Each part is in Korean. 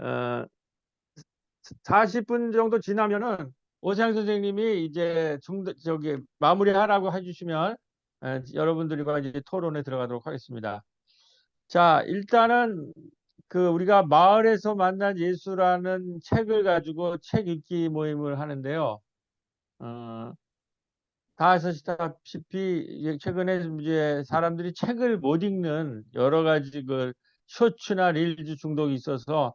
어, 40분 정도 지나면은 오세영 선생님이 이제 저기 마무리하라고 해주시면 여러분들과 이제 토론에 들어가도록 하겠습니다. 자, 일단은 그 우리가 마을에서 만난 예수라는 책을 가지고 책 읽기 모임을 하는데요. 어, 다 아시다시피 최근에 이제 사람들이 책을 못 읽는 여러 가지 그 쇼츠나 릴즈 중독이 있어서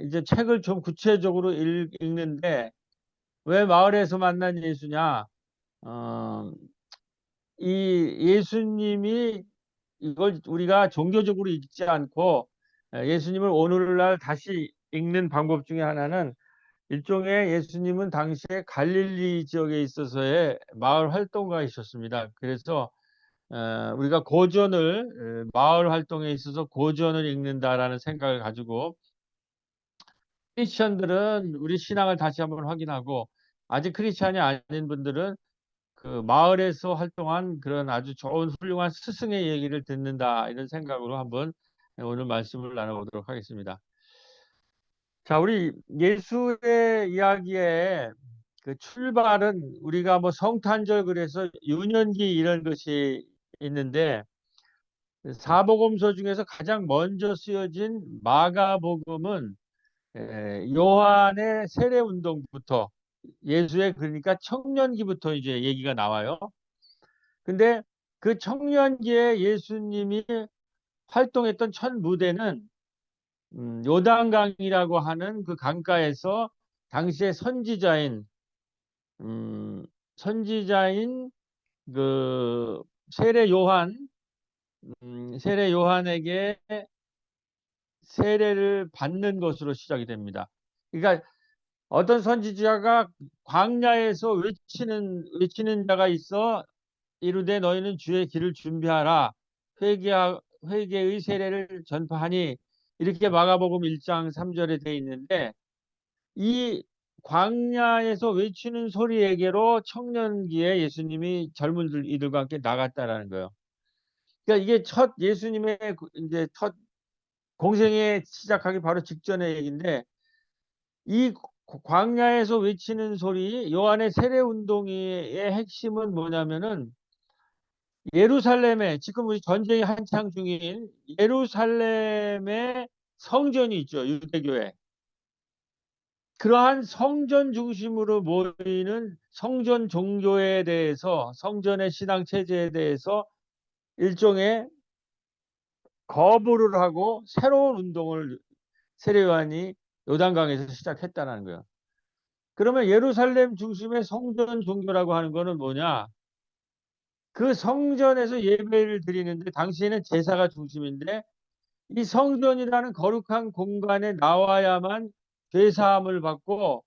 이제 책을 좀 구체적으로 읽는데 왜 마을에서 만난 예수냐? 어, 이 예수님이 이걸 우리가 종교적으로 읽지 않고 예수님을 오늘날 다시 읽는 방법 중에 하나는 일종의 예수님은 당시에 갈릴리 지역에 있어서의 마을 활동가이셨습니다. 그래서 우리가 고전을 마을 활동에 있어서 고전을 읽는다라는 생각을 가지고 크리스천들은 우리 신앙을 다시 한번 확인하고 아직 크리스천이 아닌 분들은 그 마을에서 활동한 그런 아주 좋은 훌륭한 스승의 얘기를 듣는다 이런 생각으로 한번 오늘 말씀을 나눠보도록 하겠습니다. 자, 우리 예수의 이야기에 그 출발은 우리가 뭐 성탄절 그래서 유년기 이런 것이 있는데 사복음서 중에서 가장 먼저 쓰여진 마가복음은 요한의 세례 운동부터 예수의 그러니까 청년기부터 이제 얘기가 나와요. 근데 그 청년기에 예수님이 활동했던 첫 무대는 요단강이라고 하는 그 강가에서 당시의 음, 선지자인 그 세례 요한에게 세례를 받는 것으로 시작이 됩니다. 그러니까 어떤 선지자가 광야에서 외치는 자가 있어 이르되 너희는 주의 길을 준비하라 회개의 세례를 전파하니 이렇게 마가복음 1장 3절에 되어 있는데 이 광야에서 외치는 소리에게로 청년기에 예수님이 젊은 이들과 함께 나갔다라는 거예요. 그러니까 이게 첫 예수님의 이제 첫 공생애 시작하기 바로 직전의 얘기인데 이 광야에서 외치는 소리 요한의 세례 운동의 핵심은 뭐냐면은 예루살렘에 지금 우리 전쟁이 한창 중인 예루살렘의 성전이 있죠. 유대교회. 그러한 성전 중심으로 모이는 성전 종교에 대해서 성전의 신앙 체제에 대해서 일종의 거부를 하고 새로운 운동을 세례요한이 요단강에서 시작했다는 거예요. 그러면 예루살렘 중심의 성전 종교라고 하는 거는 뭐냐? 그 성전에서 예배를 드리는데 당시에는 제사가 중심인데 이 성전이라는 거룩한 공간에 나와야만 죄 사함을 받고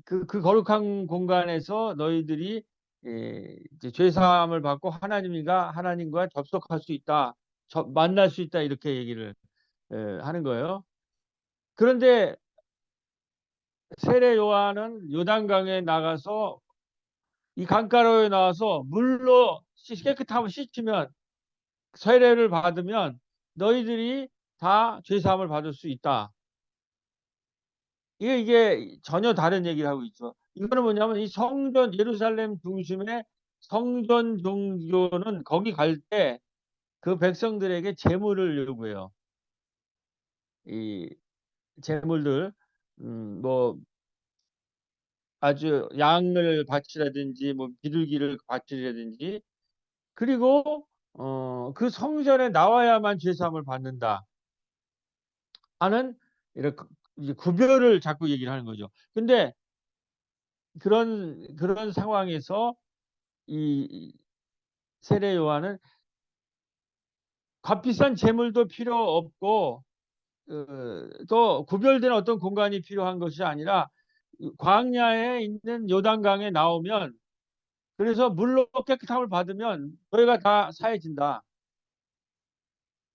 그 거룩한 공간에서 너희들이 이제 죄 사함을 받고 하나님과 접속할 수 있다, 만날 수 있다 이렇게 얘기를 하는 거예요. 그런데 세례 요한은 요단강에 나가서 이 강가로에 나와서 물로 깨끗하면 씻으면 세례를 받으면 너희들이 다 죄 사함을 받을 수 있다. 이게 전혀 다른 얘기를 하고 있죠. 이거는 뭐냐면 이 성전 예루살렘 중심의 성전 종교는 거기 갈 때 그 백성들에게 제물을 요구해요. 이 제물들 뭐 아주 양을 바치라든지 뭐 비둘기를 바치라든지 그리고 그 성전에 나와야만 죄사함을 받는다 하는 이렇게 이제 구별을 자꾸 얘기를 하는 거죠. 근데 그런 상황에서 이 세례 요한은 값비싼 재물도 필요 없고 또 구별된 어떤 공간이 필요한 것이 아니라 광야에 있는 요단강에 나오면 그래서 물로 깨끗함을 받으면 너희가 다 사해진다.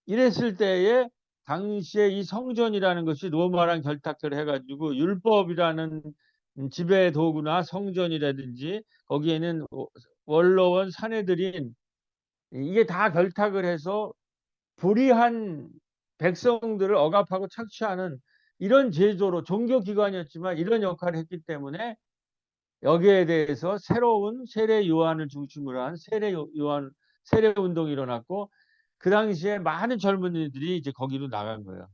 이랬을 때에 당시에 이 성전이라는 것이 로마랑 결탁을 해가지고 율법이라는 지배 도구나 성전이라든지 거기에는 원로원 사내들인 이게 다 결탁을 해서 불의한 백성들을 억압하고 착취하는 이런 제도로 종교기관이었지만 이런 역할을 했기 때문에 여기에 대해서 새로운 세례 요한을 중심으로 한 세례 운동이 일어났고 그 당시에 많은 젊은이들이 이제 거기로 나간 거예요.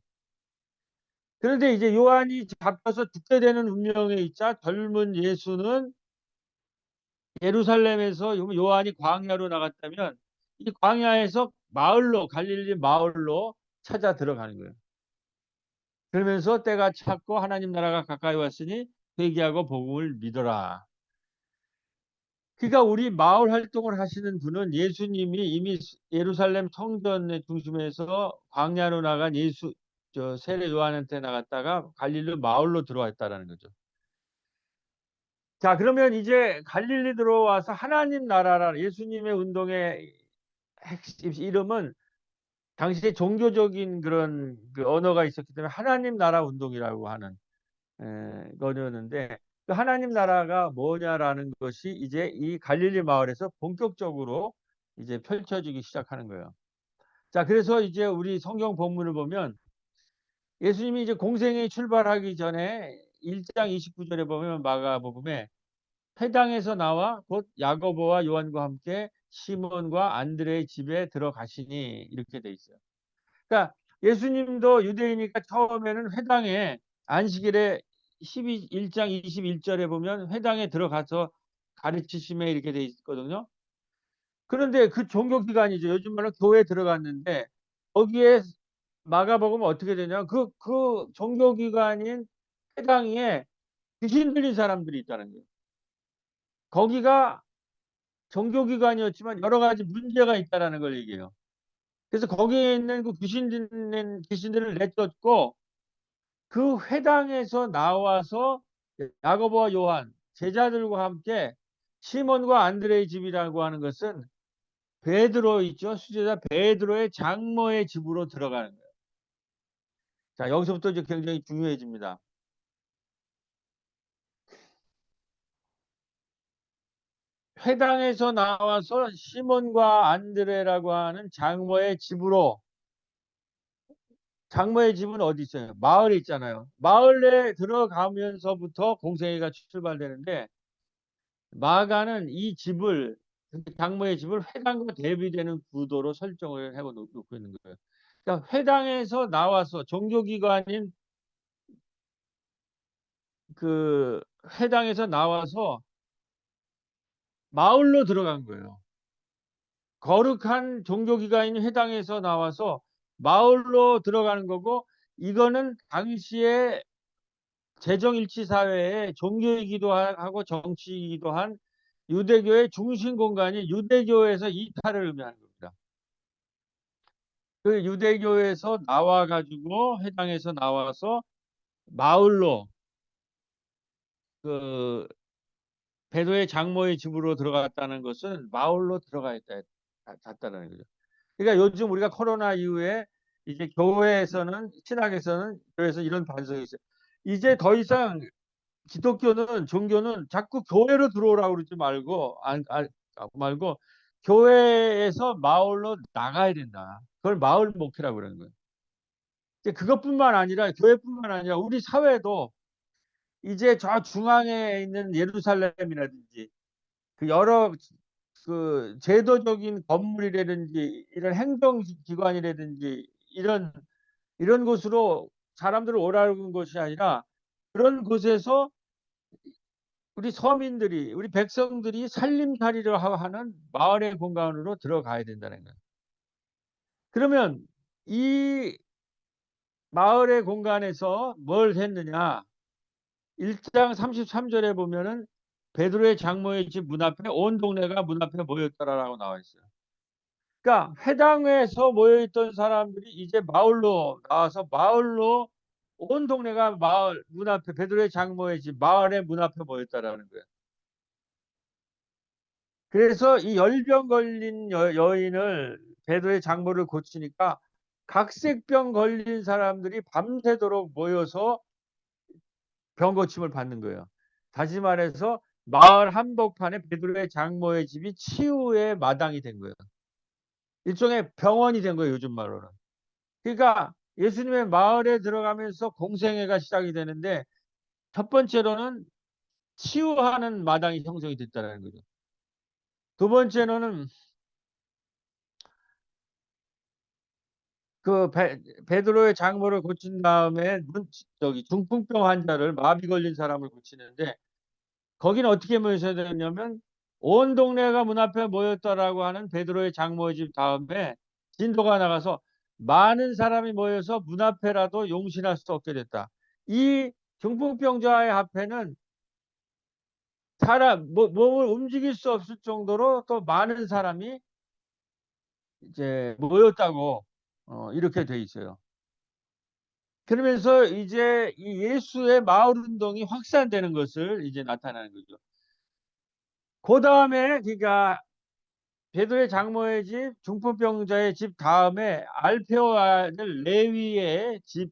그런데 이제 요한이 잡혀서 죽게 되는 운명에 있자 젊은 예수는 예루살렘에서 요한이 광야로 나갔다면 이 광야에서 마을로 갈릴리 마을로 찾아 들어가는 거예요. 그러면서 때가 찼고 하나님 나라가 가까이 왔으니 회개하고 복음을 믿어라. 그러니까 우리 마을 활동을 하시는 분은 예수님이 이미 예루살렘 성전의 중심에서 광야로 나간 세례 요한한테 나갔다가 갈릴리 마을로 들어왔다라는 거죠. 자, 그러면 이제 갈릴리 들어와서 하나님 나라라 예수님의 운동의 핵심 이름은 당시에 종교적인 그런 그 언어가 있었기 때문에 하나님 나라 운동이라고 하는 거였는데 그 하나님 나라가 뭐냐라는 것이 이제 이 갈릴리 마을에서 본격적으로 이제 펼쳐지기 시작하는 거예요. 자, 그래서 이제 우리 성경 본문을 보면 예수님이 이제 공생에 출발하기 전에 1장 29절에 보면 마가복음에 회당에서 나와 곧 야고보와 요한과 함께 시몬과 안드레의 집에 들어가시니 이렇게 돼 있어요. 그러니까 예수님도 유대이니까 처음에는 회당에 안식일에 1장 21절에 보면 회당에 들어가서 가르치심에 이렇게 돼 있거든요. 그런데 그 종교기관이죠. 요즘 말로 교회에 들어갔는데 거기에 마가복음은 어떻게 되냐? 그 종교기관인 회당에 귀신 들린 사람들이 있다는 거예요. 거기가 종교기관이었지만 여러 가지 문제가 있다는 걸 얘기해요. 그래서 거기에 있는 그 귀신들을 내쫓고 그 회당에서 나와서 야고보와 요한 제자들과 함께 시몬과 안드레의 집이라고 하는 것은 베드로 있죠. 수제자 베드로의 장모의 집으로 들어가는 거예요. 자, 여기서부터 이제 굉장히 중요해집니다. 회당에서 나와서 시몬과 안드레라고 하는 장모의 집으로 장모의 집은 어디 있어요? 마을에 있잖아요. 마을에 들어가면서부터 공생애가 출발되는데 마가는 이 집을 장모의 집을 회당과 대비되는 구도로 설정을 하고 놓고 있는 거예요. 그러니까 회당에서 나와서 종교기관인 그 회당에서 나와서 마을로 들어간 거예요. 거룩한 종교기관인 회당에서 나와서 마을로 들어가는 거고 이거는 당시에 재정일치 사회에 종교이기도 하고 정치이기도 한 유대교의 중심 공간이 유대교에서 이탈을 의미하는 겁니다. 그 유대교에서 나와가지고 회당에서 나와서 마을로 그 베드로의 장모의 집으로 들어갔다는 것은 마을로 갔다는 거죠. 그러니까 요즘 우리가 코로나 이후에 이제 교회에서는 신학에서는 교회에서 이런 반성이 있어요. 이제 더 이상 기독교는 종교는 자꾸 교회로 들어오라고 그러지 말고 교회에서 마을로 나가야 된다. 그걸 마을 목회라고 그러는 거예요. 그것뿐만 아니라 교회뿐만 아니라 우리 사회도 이제 저 중앙에 있는 예루살렘이라든지 그 여러 그 제도적인 건물이라든지 이런 행정기관이라든지 이런 곳으로 사람들을 오라는 것이 아니라 그런 곳에서 우리 서민들이 우리 백성들이 살림살이를 하는 마을의 공간으로 들어가야 된다는 거예요. 그러면 이 마을의 공간에서 뭘 했느냐? 1장 33절에 보면은 베드로의 장모의 집 문 앞에 온 동네가 문 앞에 모였더라라고 나와 있어요. 그러니까 회당에서 모여있던 사람들이 이제 마을로 나와서 마을로 온 동네가 마을 문 앞에 베드로의 장모의 집 마을의 문 앞에 모였다라는 거예요. 그래서 이 열병 걸린 여인을 베드로의 장모를 고치니까 각색병 걸린 사람들이 밤새도록 모여서 병 고침을 받는 거예요. 다시 말해서 마을 한복판에 베드로의 장모의 집이 치유의 마당이 된 거예요. 일종의 병원이 된 거예요, 요즘 말로는. 그러니까 예수님의 마을에 들어가면서 공생애가 시작이 되는데 첫 번째로는 치유하는 마당이 형성이 됐다는 거죠. 두 번째로는 그 베드로의 장모를 고친 다음에 저기 중풍병 환자를 마비 걸린 사람을 고치는데 거기는 어떻게 모여야 되냐면 온 동네가 문 앞에 모였다라고 하는 베드로의 장모의 집 다음에 진도가 나가서 많은 사람이 모여서 문 앞에라도 용신할 수 없게 됐다. 이 중풍병자의 앞에는 사람 몸을 움직일 수 없을 정도로 또 많은 사람이 이제 모였다고 이렇게 돼 있어요. 그러면서 이제 이 예수의 마을 운동이 확산되는 것을 이제 나타나는 거죠. 그 다음에 그러니까 베드로의 장모의 집, 중풍병자의 집 다음에 알페오 아들 레위의 집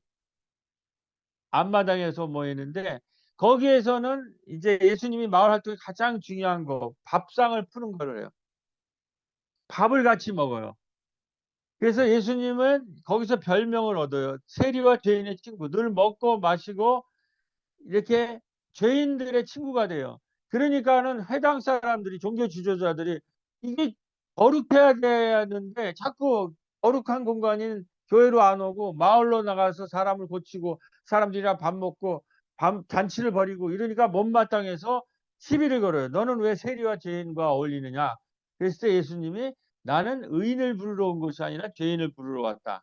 앞마당에서 모이는데 거기에서는 이제 예수님이 마을 활동의 가장 중요한 거 밥상을 푸는 거를 해요. 밥을 같이 먹어요. 그래서 예수님은 거기서 별명을 얻어요. 세리와 죄인의 친구. 늘 먹고 마시고 이렇게 죄인들의 친구가 돼요. 그러니까는 해당 사람들이 종교 지도자들이 이게 거룩해야 되는데 자꾸 거룩한 공간인 교회로 안 오고 마을로 나가서 사람을 고치고 사람들이랑 밥 먹고 밤 잔치를 벌이고 이러니까 못마땅해서 시비를 걸어요. 너는 왜 세리와 죄인과 어울리느냐? 그랬을 때 예수님이 나는 의인을 부르러 온 것이 아니라 죄인을 부르러 왔다.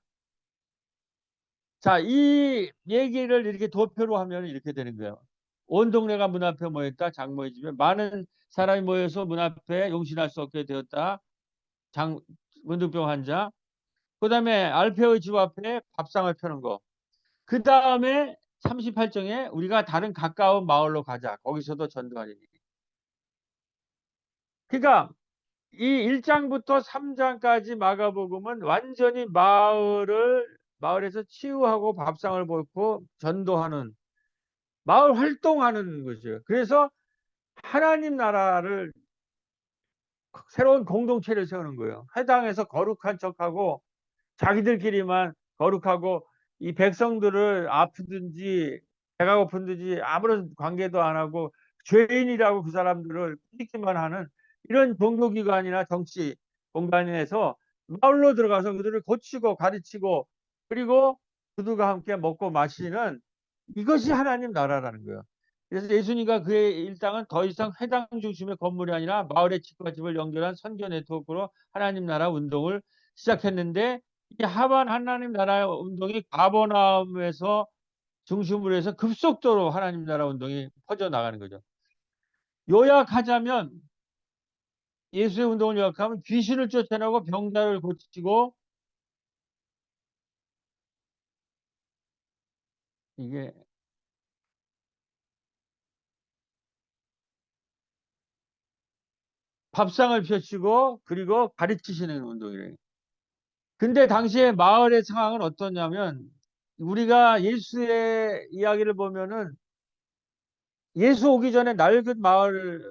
자, 이 얘기를 이렇게 도표로 하면 이렇게 되는 거예요. 온 동네가 문 앞에 모였다. 장모의 집에 많은 사람이 모여서 문 앞에 용신할 수 없게 되었다. 문둥병 환자. 그다음에 알페오의 집 앞에 밥상을 펴는 거. 그다음에 38정에 우리가 다른 가까운 마을로 가자. 거기서도 전도하니. 그러니까 이 1장부터 3장까지 마가복음은 완전히 마을에서 치유하고 밥상을 먹고 전도하는 마을 활동하는 거죠. 그래서 하나님 나라를 새로운 공동체를 세우는 거예요. 해당에서 거룩한 척하고 자기들끼리만 거룩하고 이 백성들을 아프든지 배가 고픈든지 아무런 관계도 안 하고 죄인이라고 그 사람들을 뿌리기만 하는 이런 종교기관이나 정치 공간에서 마을로 들어가서 그들을 고치고 가르치고 그리고 그들과 함께 먹고 마시는 이것이 하나님 나라라는 거예요. 그래서 예수님과 그의 일당은 더 이상 회당 중심의 건물이 아니라 마을의 집과 집을 연결한 선교 네트워크로 하나님 나라 운동을 시작했는데 이 하반 하나님 나라 운동이 가버나움에서 중심으로 해서 급속도로 하나님 나라 운동이 퍼져나가는 거죠. 요약하자면 예수의 운동을 요약하면 귀신을 쫓아내고 병자를 고치고 이게 밥상을 펴시고 그리고 가르치시는 운동이래요. 근데 당시에 마을의 상황은 어떠냐면 우리가 예수의 이야기를 보면은 예수 오기 전에 낡은 마을의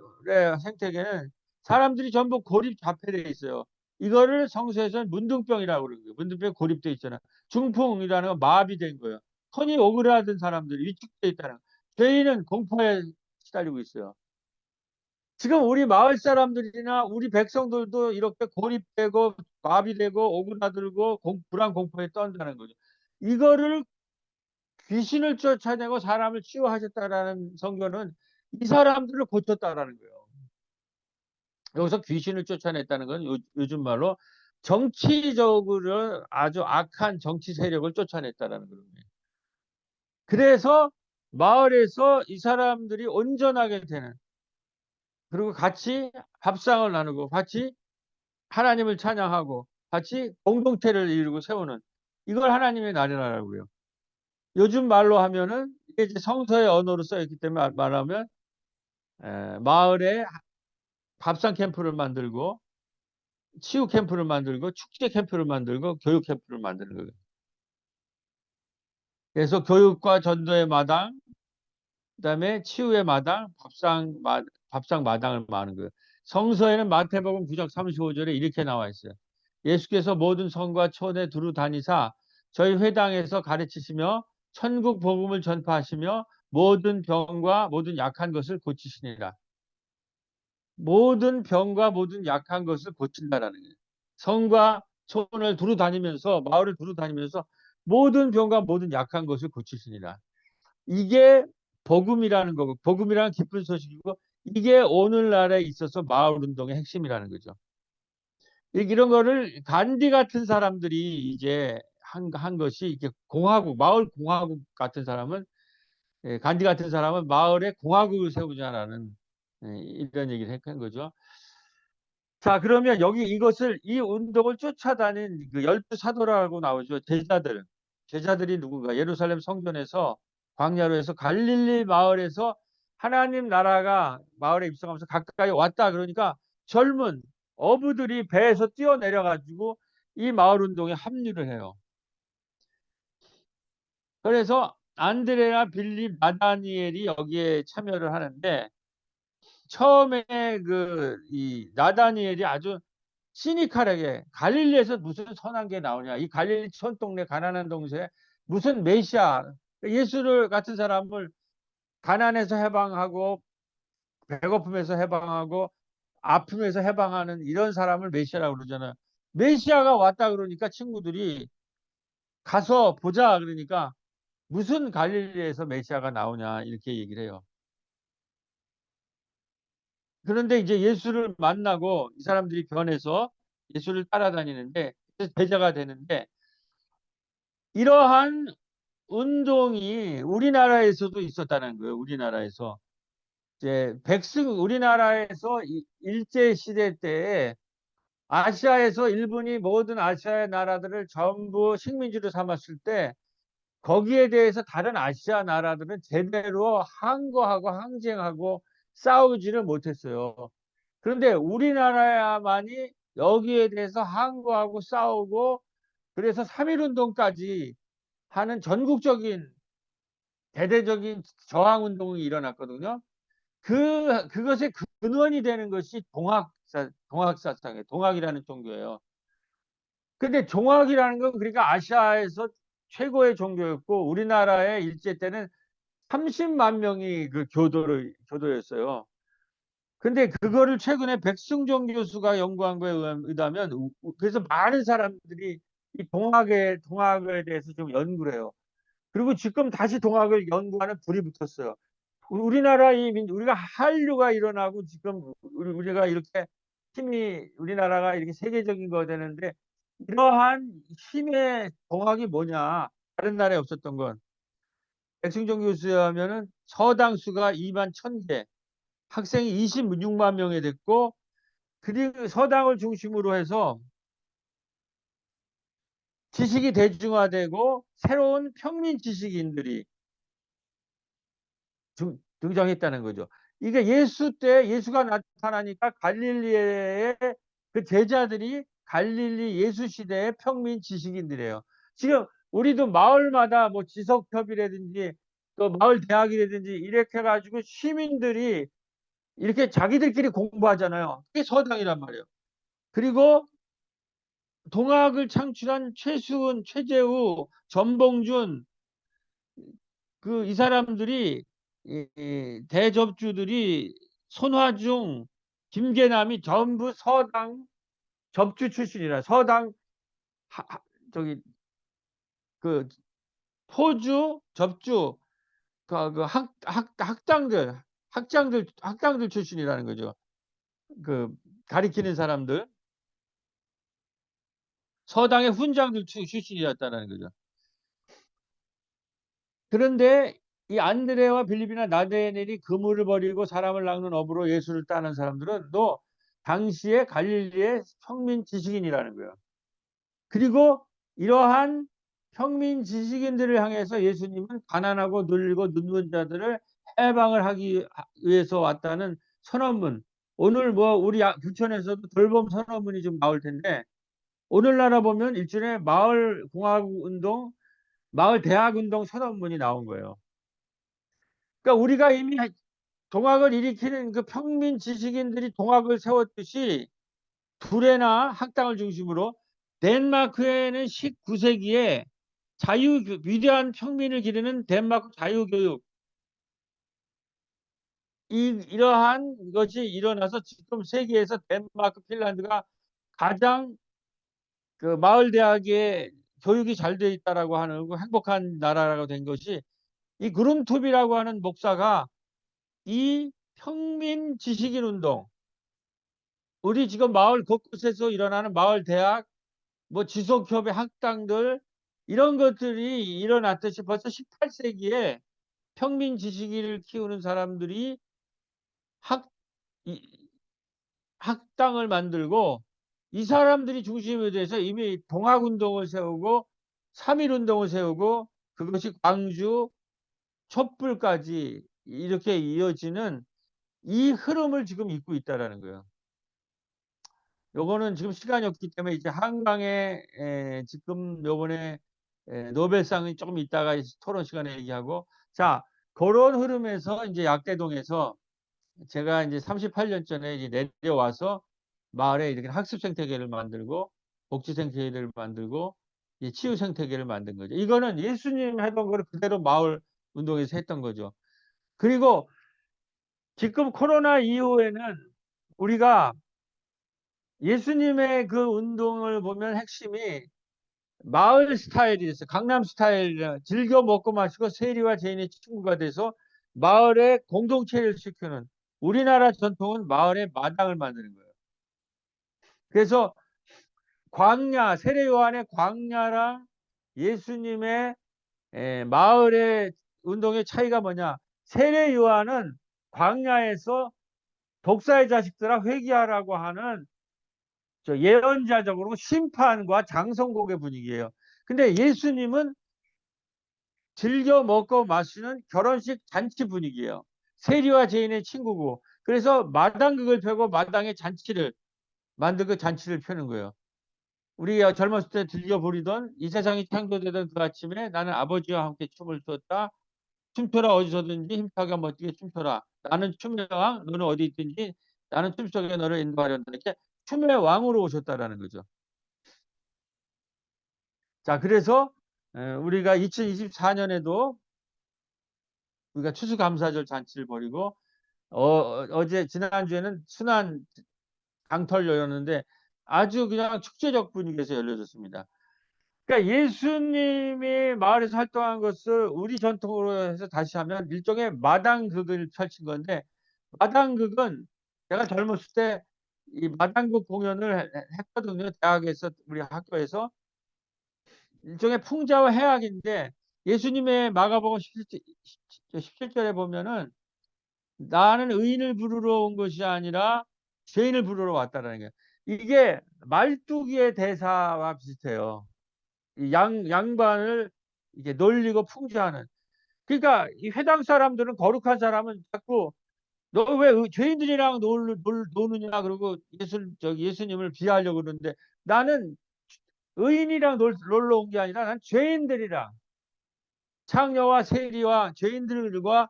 생태계는 사람들이 전부 고립 잡혀돼 있어요. 이거를 성서에서는 문둥병이라고 그러는 거예요. 문둥병 고립돼 있잖아. 중풍이라는 건 마비된 거예요. 손이 오그라든 사람들이 위축돼 있다는 거예요. 죄인은 공포에 시달리고 있어요. 지금 우리 마을 사람들이나 우리 백성들도 이렇게 고립되고 마비되고 오그라들고 불안 공포에 떤다는 거죠. 이거를 귀신을 쫓아내고 사람을 치유하셨다라는 성경은 이 사람들을 고쳤다라는 거예요. 여기서 귀신을 쫓아냈다는 건 요즘 말로 정치적으로 아주 악한 정치 세력을 쫓아냈다라는 거예요. 그래서 마을에서 이 사람들이 온전하게 되는 그리고 같이 밥상을 나누고 같이 하나님을 찬양하고 같이 공동체를 이루고 세우는 이걸 하나님의 나라라고요. 요즘 말로 하면은 이게 이제 성서의 언어로 써있기 때문에 말하면 마을에 밥상 캠프를 만들고 치유 캠프를 만들고 축제 캠프를 만들고 교육 캠프를 만드는 거예요. 그래서 교육과 전도의 마당, 그다음에 치유의 마당, 밥상 마당을 마는 거예요. 성서에는 마태복음 9장 35절에 이렇게 나와 있어요. 예수께서 모든 성과 촌에 두루 다니사 저희 회당에서 가르치시며 천국 복음을 전파하시며 모든 병과 모든 약한 것을 고치시니라. 모든 병과 모든 약한 것을 고친다라는 거예요. 성과 촌을 두루 다니면서 마을을 두루 다니면서 모든 병과 모든 약한 것을 고치시니라. 이게 복음이라는 거고 복음이라는 기쁜 소식이고 이게 오늘날에 있어서 마을 운동의 핵심이라는 거죠. 이런 거를 간디 같은 사람들이 이제 한 것이 이게 공화국, 마을 공화국 같은 사람은 간디 같은 사람은 마을에 공화국을 세우자라는 이런 얘기를 했던 거죠. 자, 그러면 여기 이것을 이 운동을 쫓아다닌 그 열두 사도라고 나오죠. 제자들. 제자들이 누군가? 예루살렘 성전에서 광야로 해서 갈릴리 마을에서 하나님 나라가 마을에 입성하면서 가까이 왔다. 그러니까 젊은 어부들이 배에서 뛰어내려 가지고 이 마을 운동에 합류를 해요. 그래서 안드레아, 빌립, 나다니엘이 여기에 참여를 하는데 처음에 그 이 나다니엘이 아주 시니컬하게 갈릴리에서 무슨 선한 게 나오냐. 이 갈릴리 촌 동네 가난한 동네에 무슨 메시아 예수를 같은 사람을 가난에서 해방하고 배고픔에서 해방하고 아픔에서 해방하는 이런 사람을 메시아라고 그러잖아요. 메시아가 왔다 그러니까 친구들이 가서 보자 그러니까 무슨 갈릴리에서 메시아가 나오냐 이렇게 얘기를 해요. 그런데 이제 예수를 만나고 이 사람들이 변해서 예수를 따라다니는데 제자가 되는데 이러한 운동이 우리나라에서도 있었다는 거예요. 우리나라에서 이제 우리나라에서 일제 시대 때에 아시아에서 일본이 모든 아시아의 나라들을 전부 식민지로 삼았을 때 거기에 대해서 다른 아시아 나라들은 제대로 항거하고 항쟁하고 싸우지를 못했어요. 그런데 우리나라야만이 여기에 대해서 항거하고 싸우고 그래서 3.1운동까지 하는 전국적인 대대적인 저항 운동이 일어났거든요. 그것의 근원이 되는 것이 동학사상이에요. 동학이라는 종교예요. 근데 동학이라는 건 그러니까 아시아에서 최고의 종교였고 우리나라의 일제 때는 30만 명이 그 교도였어요. 근데 그거를 최근에 백승종 교수가 연구한 거에 의하면 그래서 많은 사람들이 이 동학에 대해서 좀 연구를 해요. 그리고 지금 다시 동학을 연구하는 불이 붙었어요. 우리나라 우리가 한류가 일어나고 지금 우리가 이렇게 우리나라가 이렇게 세계적인 거 되는데 이러한 힘의 동학이 뭐냐? 다른 나라에 없었던 건 백승종 교수에 하면은 서당 수가 2만 1,000개, 학생이 26만 명이 됐고 그리고 서당을 중심으로 해서 지식이 대중화되고 새로운 평민 지식인들이 등장했다는 거죠. 이게 예수 때 예수가 나타나니까 갈릴리의 그 제자들이 갈릴리 예수 시대의 평민 지식인들이에요. 지금 우리도 마을마다 뭐 지석협이라든지 또 마을 대학이라든지 이렇게 해가지고 시민들이 이렇게 자기들끼리 공부하잖아요. 그게 서당이란 말이에요. 그리고 동학을 창출한 최수은, 최재우, 전봉준 이 사람들이 대접주들이 손화중, 김계남이 전부 서당 접주 출신이라 서당 하, 저기 그 포주 접주 학장들 출신이라는 거죠. 그 가리키는 사람들 서당의 훈장들 출신이었다는 거죠. 그런데 이 안드레와 빌립이나 나다니엘이 그물을 버리고 사람을 낚는 업으로 예수를 따는 사람들은 또 당시에 갈릴리의 평민 지식인이라는 거예요. 그리고 이러한 평민 지식인들을 향해서 예수님은 가난하고 늙고 눕는 자들을 해방을 하기 위해서 왔다는 선언문. 오늘 뭐 우리 부천에서도 돌봄 선언문이 좀 나올 텐데 오늘날에 보면 일종의 마을 공화국 운동, 마을 대학 운동 선언문이 나온 거예요. 그러니까 우리가 이미 동학을 일으키는 그 평민 지식인들이 동학을 세웠듯이 두레나 학당을 중심으로 덴마크에는 19세기에 위대한 평민을 기르는 덴마크 자유교육, 이러한 것이 일어나서 지금 세계에서 덴마크, 핀란드가 가장 그 마을 대학에 교육이 잘 돼 있다라고 하는 그 행복한 나라라고 된 것이, 이 그룬투비라고 하는 목사가 이 평민 지식인 운동, 우리 지금 마을 곳곳에서 일어나는 마을 대학, 뭐 지속협의 학당들, 이런 것들이 일어났듯이 벌써 18세기에 평민 지식인을 키우는 사람들이 학, 이- 학당을 만들고, 이 사람들이 중심이 돼서 이미 동학운동을 세우고 3.1운동을 세우고, 그것이 광주 촛불까지 이렇게 이어지는 이 흐름을 지금 잇고 있다라는 거예요. 요거는 지금 시간이 없기 때문에 이제 한강에 지금 요번에 노벨상이 조금 있다가 토론 시간에 얘기하고, 자, 그런 흐름에서 이제 약대동에서 제가 이제 38년 전에 이제 내려와서 마을에 이렇게 학습 생태계를 만들고 복지 생태계를 만들고 치유 생태계를 만든 거죠. 이거는 예수님 하던 거를 그대로 마을 운동에서 했던 거죠. 그리고 지금 코로나 이후에는 우리가 예수님의 그 운동을 보면 핵심이 마을 스타일이 됐어요. 강남 스타일, 즐겨 먹고 마시고 세리와 죄인의 친구가 돼서 마을의 공동체를 지키는, 우리나라 전통은 마을의 마당을 만드는 거예요. 그래서 광야, 세례 요한의 광야랑 예수님의 마을의 운동의 차이가 뭐냐? 세례 요한은 광야에서 독사의 자식들아 회개하라고 하는 예언자적으로 심판과 장성곡의 분위기예요. 근데 예수님은 즐겨 먹고 마시는 결혼식 잔치 분위기예요. 세리와 죄인의 친구고, 그래서 마당극을 펴고 마당에 잔치를 만들고 잔치를 펴는 거예요. 우리가 젊었을 때 즐겨 부리던 이 세상이 창조되던 그 아침에 나는 아버지와 함께 춤을 췄다. 춤춰라, 어디서든지 힘차게 멋지게 춤춰라. 나는 춤의 왕, 너는 어디 있든지 나는 춤속에 너를 인도하려다. 이렇게 춤의 왕으로 오셨다라는 거죠. 자, 그래서 우리가 2024년에도 우리가 추수감사절 잔치를 벌이고, 어제 지난주에는 순환 강털 열렸는데 아주 그냥 축제적 분위기에서 열려졌습니다. 그러니까 예수님이 마을에서 활동한 것을 우리 전통으로 해서 다시 하면 일종의 마당극을 펼친 건데, 마당극은 제가 젊었을 때 이 마당극 공연을 했거든요. 대학에서, 우리 학교에서. 일종의 풍자와 해악인데, 예수님의 마가복음 17절에 보면은 나는 의인을 부르러 온 것이 아니라 죄인을 부르러 왔다라는 거예요. 이게 말뚝이의 대사와 비슷해요. 이 양반을 이게 놀리고 풍자하는. 그러니까 이 회당 사람들은, 거룩한 사람은 자꾸 너 왜 죄인들이랑 노느냐 그러고 예수님을 비하하려고 그러는데, 나는 의인이랑 놀러 온 게 아니라 난 죄인들이랑, 창녀와 세리와 죄인들과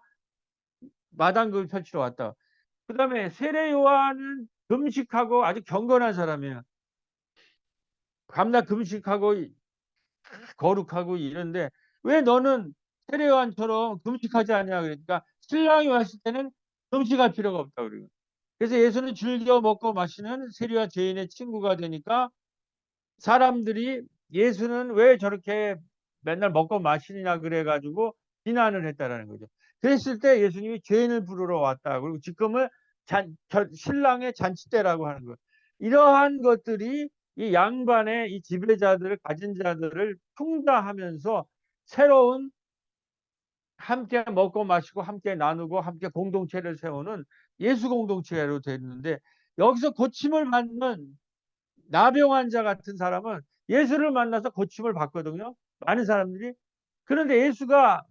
마당극을 펼치러 왔다. 그 다음에 세례 요한은 금식하고 아주 경건한 사람이에요. 밤낮 금식하고 거룩하고 이런데, 왜 너는 세례 요한처럼 금식하지 않냐 그러니까, 신랑이 왔을 때는 금식할 필요가 없다 그래요. 그래서 예수는 즐겨 먹고 마시는 세리와 죄인의 친구가 되니까, 사람들이 예수는 왜 저렇게 맨날 먹고 마시느냐 그래가지고 비난을 했다라는 거죠. 그랬을 때 예수님이 죄인을 부르러 왔다. 그리고 지금은 신랑의 잔치대라고 하는 것. 이러한 것들이 이 양반의 이 지배자들을, 가진 자들을 풍자하면서 새로운, 함께 먹고 마시고 함께 나누고 함께 공동체를 세우는 예수 공동체로 됐는데, 여기서 고침을 받는 나병 환자 같은 사람은 예수를 만나서 고침을 받거든요. 많은 사람들이. 그런데 예수가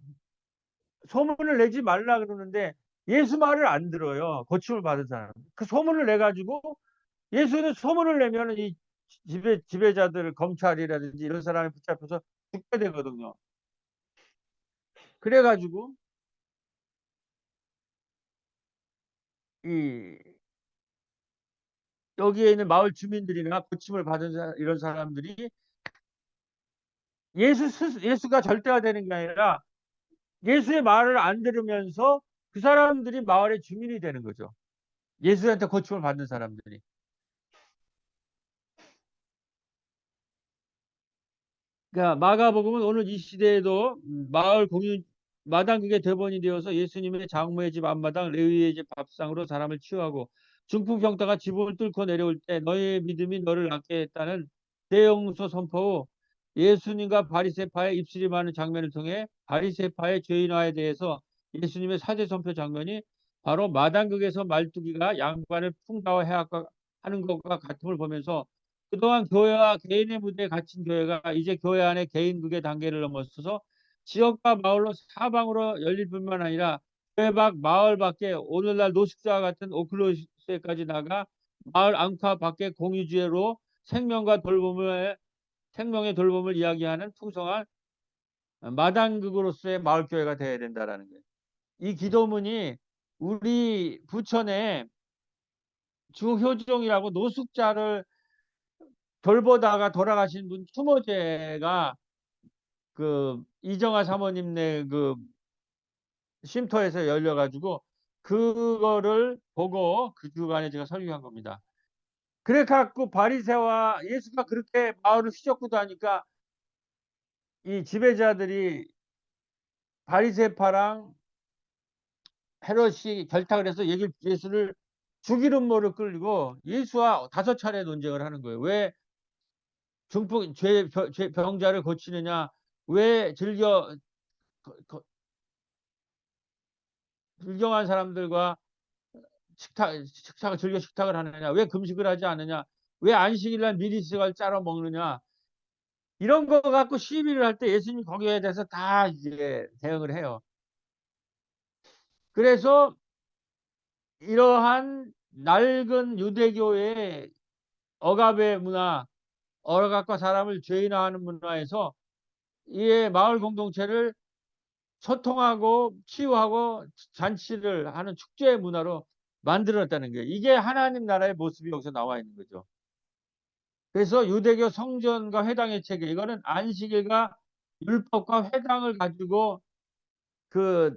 소문을 내지 말라 그러는데 예수 말을 안 들어요. 고침을 받은 사람. 그 소문을 내 가지고, 예수는 소문을 내면 이 지배자들, 검찰이라든지 이런 사람이 붙잡혀서 죽게 되거든요. 그래 가지고 이 여기에 있는 마을 주민들이나 고침을 받은 이런 사람들이 예수가 절대가 되는 게 아니라 예수의 말을 안 들으면서 그 사람들이 마을의 주민이 되는 거죠. 예수한테 고침을 받는 사람들이. 그러니까 마가복음은 오늘 이 시대에도 마을 공유 마당극의 대본이 되어서 예수님의 장모의 집 앞마당 레위의 집 밥상으로 사람을 치유하고 중풍병자가 지붕을 뚫고 내려올 때 너희의 믿음이 너를 낫게 했다는 대용서 선포 후 예수님과 바리새파의 입술이 많은 장면을 통해 바리새파의 죄인화에 대해서 예수님의 사죄 선포 장면이 바로 마당극에서 말뚝이가 양반을 풍자와 하는 것과 같음을 보면서 그동안 교회와 개인의 무대에 갇힌 교회가 이제 교회 안에 개인극의 단계를 넘어서서 지역과 마을로 사방으로 열릴 뿐만 아니라 교회 밖 마을 밖에 오늘날 노숙자와 같은 오클로스에까지 나가 마을 앙카 밖에 공유지로 생명의 돌봄을 이야기하는 풍성한 마당극으로서의 마을교회가 되어야 된다라는 거예요. 이 기도문이 우리 부천에 주효종이라고 노숙자를 돌보다가 돌아가신 분 추모제가 그 이정아 사모님네 그 쉼터에서 열려가지고 그거를 보고 그 주간에 제가 설교한 겁니다. 그래 갖고 바리새와 예수가 그렇게 마을을 휘젓고 다니까 이 지배자들이 바리새파랑 헤롯이 결탁을 해서 예수를 죽일 음모를 끌고 예수와 5차례 논쟁을 하는 거예요. 왜 중풍 병자를 고치느냐? 왜 불경한 사람들과 즐겨 식탁을 하느냐? 왜 금식을 하지 않느냐? 왜 안식일날 미리식을 짜러 먹느냐? 이런 거 갖고 시비를 할 때 예수님이 거기에 대해서 다 이제 대응을 해요. 그래서 이러한 낡은 유대교의 억압의 문화, 억압과 사람을 죄인화하는 문화에서 이 마을 공동체를 소통하고 치유하고 잔치를 하는 축제의 문화로 만들었다는 거예요. 이게 하나님 나라의 모습이 여기서 나와 있는 거죠. 그래서 유대교 성전과 회당의 체계, 이거는 안식일과 율법과 회당을 가지고 그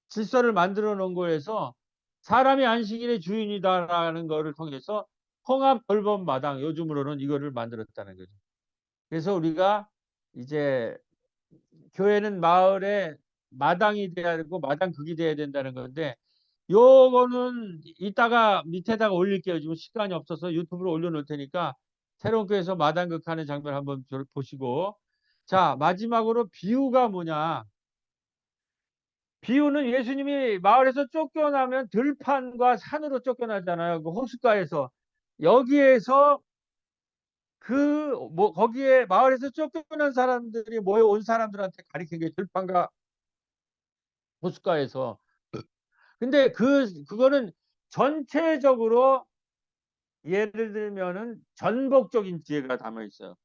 질서를 만들어 놓은 거에서 사람이 안식일의 주인이다라는 거를 통해서 통합 돌봄 마당, 요즘으로는 이거를 만들었다는 거죠. 그래서 우리가 이제 교회는 마을의 마당이 돼야 되고 마당극이 돼야 된다는 건데, 요거는 이따가 밑에다가 올릴게요. 지금 시간이 없어서 유튜브로 올려놓을 테니까 새로운 교회에서 마당극 하는 장면 한번 보시고. 자, 마지막으로 비유가 뭐냐? 비유는 예수님이 마을에서 쫓겨나면 들판과 산으로 쫓겨나잖아요. 그 호숫가에서. 여기에서 거기에 마을에서 쫓겨난 사람들이 모여온 사람들한테 가리킨 게 들판과 호숫가에서. 근데 그거는 전체적으로 예를 들면은 전복적인 지혜가 담아 있어요.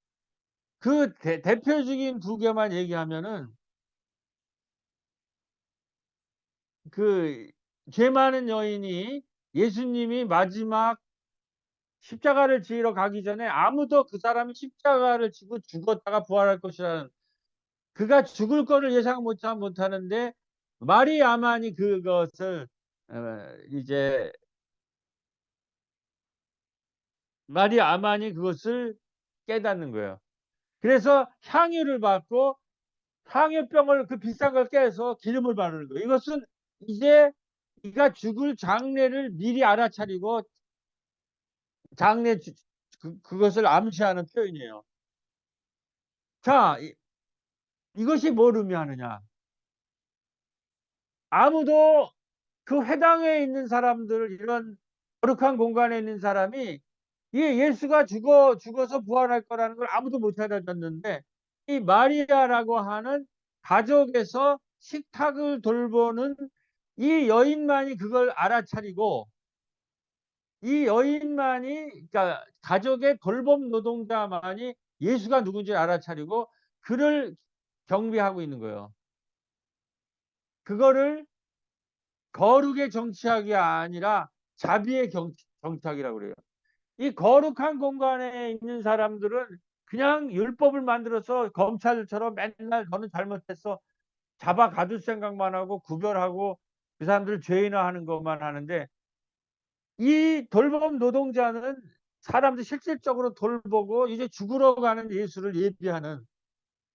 그 대표적인 두 개만 얘기하면은 그 죄 많은 여인이 예수님이 마지막 십자가를 지러 가기 전에 아무도 그 사람이 십자가를 지고 죽었다가 부활할 것이라는, 그가 죽을 거를 예상 못하는데 마리아만이 그것을 이제 마리아만이 그것을 깨닫는 거예요. 그래서 향유를 받고 향유병을 그 비싼 걸 깨서 기름을 바르는 거예요. 이것은 이제 이가 죽을 장례를 미리 알아차리고 장례 그것을 암시하는 표현이에요. 자, 이것이 뭘 의미하느냐? 아무도 그 회당에 있는 사람들, 이런 거룩한 공간에 있는 사람이 이 예수가 죽어서 부활할 거라는 걸 아무도 못 알아듣는데, 이 마리아라고 하는 가족에서 식탁을 돌보는 이 여인만이 그걸 알아차리고, 이 여인만이, 그러니까 가족의 돌봄 노동자만이 예수가 누군지 알아차리고 그를 경배하고 있는 거예요. 그거를 거룩의 정치학이 아니라 자비의 정치학이라고 그래요. 이 거룩한 공간에 있는 사람들은 그냥 율법을 만들어서 검찰처럼 맨날 너는 잘못했어 잡아 가둘 생각만 하고 구별하고 그 사람들 죄인화하는 것만 하는데, 이 돌봄 노동자는 사람들 실질적으로 돌보고 이제 죽으러 가는 예수를 예비하는,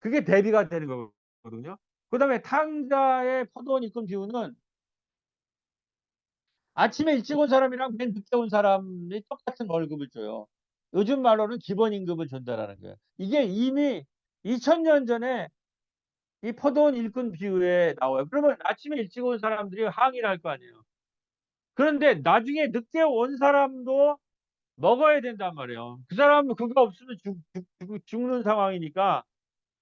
그게 대비가 되는 거거든요. 그다음에 탕자의 포도원 일꾼 비유는 아침에 일찍 온 사람이랑 맨 늦게 온 사람이 똑같은 월급을 줘요. 요즘 말로는 기본 임금을 준다라는 거예요. 이게 이미 2000년 전에 이 포도원 일꾼 비유에 나와요. 그러면 아침에 일찍 온 사람들이 항의를 할 거 아니에요. 그런데 나중에 늦게 온 사람도 먹어야 된단 말이에요. 그 사람은 그거 없으면 죽는 상황이니까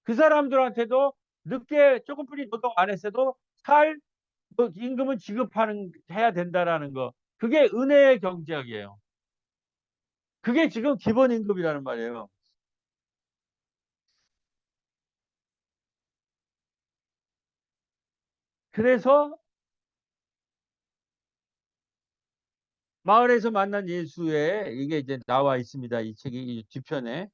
그 사람들한테도 늦게 조금뿐이 노동 안 했어도 살 임금은 지급하는 해야 된다라는 거. 그게 은혜의 경제학이에요. 그게 지금 기본 임금이라는 말이에요. 그래서 마을에서 만난 예수에 이게 이제 나와 있습니다. 이 책이 이 뒤편에.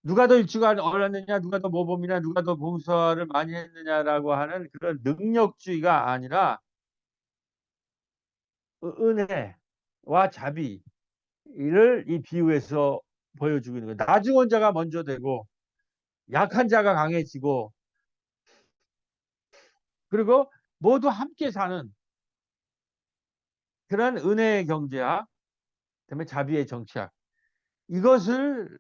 누가 더 일찍 얼었느냐, 누가 더 모범이냐, 누가 더 봉사를 많이 했느냐라고 하는 그런 능력주의가 아니라 은혜와 자비를 이 비유에서 보여주고 있는 거예요. 나중은 자가 먼저 되고 약한 자가 강해지고, 그리고 모두 함께 사는 그런 은혜의 경제학, 그다음에 자비의 정치학, 이것을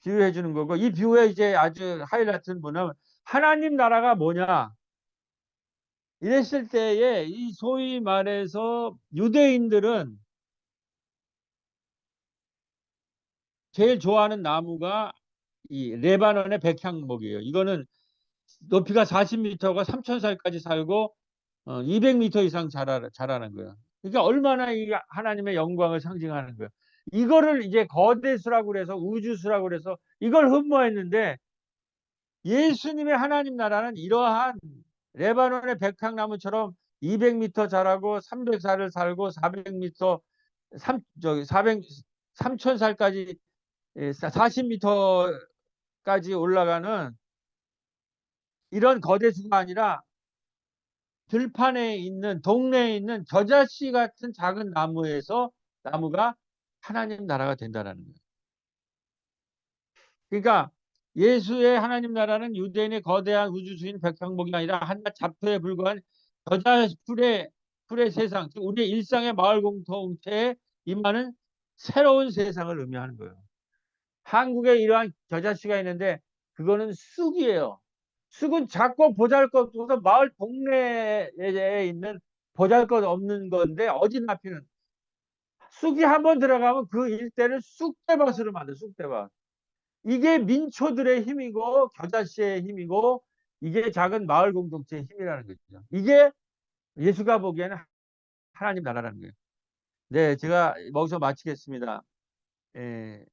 비유해 주는 거고, 이 비유에 이제 아주 하이라이트는 뭐냐면 하나님 나라가 뭐냐 이랬을 때에 이 소위 말해서 유대인들은 제일 좋아하는 나무가 이 레바논의 백향목이에요. 이거는 높이가 40m가 3,000살까지 살고 200m 이상 자라는 거예요. 그러니까 얼마나 이 하나님의 영광을 상징하는 거예요. 이거를 이제 거대수라고 그래서 우주수라고 그래서 이걸 흠모했는데, 예수님의 하나님 나라는 이러한 레바논의 백향나무처럼 200m 자라고 300살을 살고 400m 3 저기 400 3000살까지 40m까지 올라가는 이런 거대수가 아니라 들판에 있는 동네에 있는 겨자씨 같은 작은 나무가 하나님 나라가 된다는 거예요. 그러니까 예수의 하나님 나라는 유대인의 거대한 우주주인 백향목이 아니라 한낱 잡초에 불과한 풀의 세상, 즉 우리의 일상의 마을 공동체에 임하는 새로운 세상을 의미하는 거예요. 한국에 이러한 겨자씨가 있는데 그거는 쑥이에요. 쑥은 작고 보잘것없어서 마을 동네에 있는 보잘것 없는 건데, 어디 나피는 쑥이 한번 들어가면 그 일대를 쑥대밭으로 만들어. 쑥대밭. 이게 민초들의 힘이고 겨자씨의 힘이고 이게 작은 마을 공동체의 힘이라는 거죠. 이게 예수가 보기에는 하나님 나라라는 거예요. 네, 제가 여기서 마치겠습니다. 예,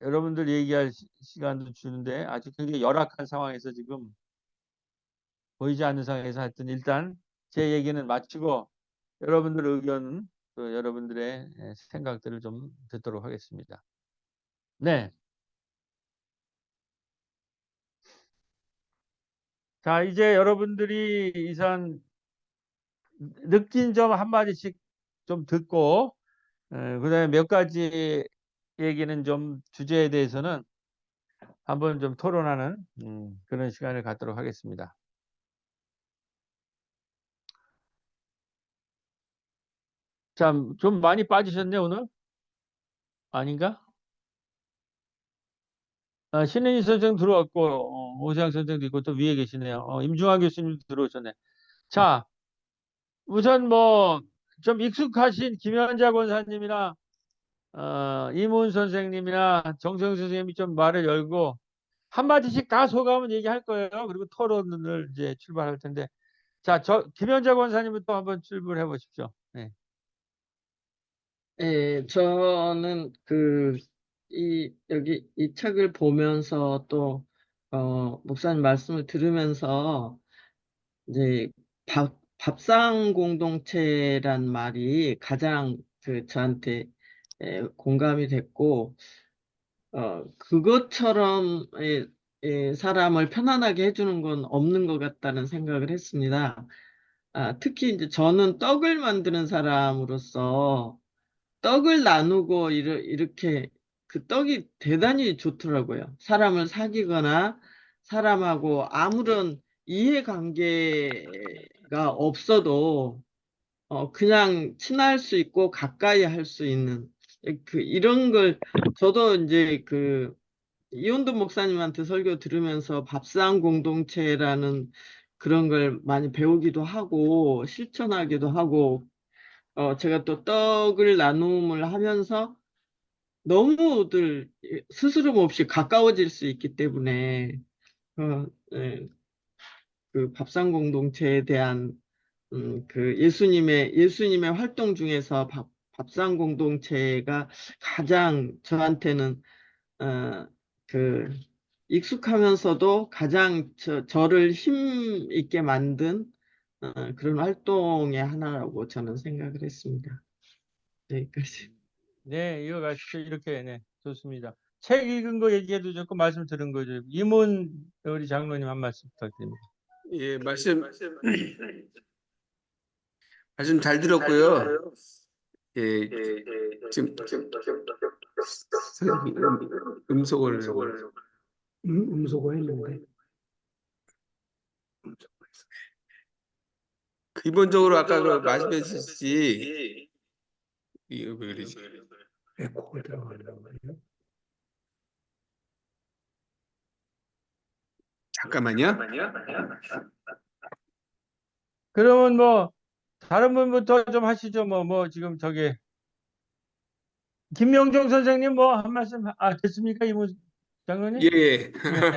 여러분들 얘기할 시간도 주는데 아주 굉장히 열악한 상황에서 지금 보이지 않는 상황에서 하여튼 일단 제 얘기는 마치고 여러분들 의견, 또 여러분들의 생각들을 좀 듣도록 하겠습니다. 네. 자, 이제 여러분들이 이상 느낀 점 한마디씩 좀 듣고, 그다음에 몇 가지 얘기는 좀 주제에 대해서는 한번 좀 토론하는 그런 시간을 갖도록 하겠습니다. 참, 좀 많이 빠지셨네, 오늘? 아닌가? 신은희 선생 들어왔고, 오세영 선생도 있고, 또 위에 계시네요. 임중환 교수님 들어오셨네. 자, 우선 뭐, 좀 익숙하신 김현자 권사님이나, 이문 선생님이나 정성 선생님이 좀 말을 열고, 한마디씩 다 소감은 얘기할 거예요. 그리고 토론을 이제 출발할 텐데. 자, 김현자 권사님부터 한번 출발해 보십시오. 네. 예, 저는 여기 이 책을 보면서 또, 목사님 말씀을 들으면서 이제 밥상 공동체란 말이 가장 저한테 공감이 됐고, 그것처럼 사람을 편안하게 해주는 건 없는 것 같다는 생각을 했습니다. 특히 이제 저는 떡을 만드는 사람으로서 떡을 나누고 이렇게 그 떡이 대단히 좋더라고요. 사람을 사귀거나 사람하고 아무런 이해관계가 없어도 그냥 친할 수 있고 가까이 할 수 있는 이런 걸 저도 이제 이원도 목사님한테 설교 들으면서 밥상 공동체라는 그런 걸 많이 배우기도 하고 실천하기도 하고 제가 또 떡을 나눔을 하면서 너무들 스스럼 없이 가까워질 수 있기 때문에 어, 예, 그 밥상 공동체에 대한 예수님의 활동 중에서 밥상 공동체가 가장 저한테는 어, 그 익숙하면서도 가장 저를 힘 있게 만든 그런 활동의 하나라고 저는 생각을 했습니다. 여기까지. 네, 이어가시죠. 이렇게, 네, 좋습니다. 책 읽은 거 얘기해도 좋고, 말씀 들은 거죠. 이문 우리 장로님 한 말씀 부탁드립니다. 예, 말씀 잘 들었고요. 예, 지금 선생님이 음소거를 음소거 했는데 기본적으로 아까 그 말씀하셨듯이 이게 왜 그러지? 에코가 들어가는 거예요? 잠깐만요. 그러면 뭐, 다른 분부터 좀 하시죠. 지금 김명종 선생님 뭐 한 말씀, 됐습니까? 이문 장로님? 예, 네,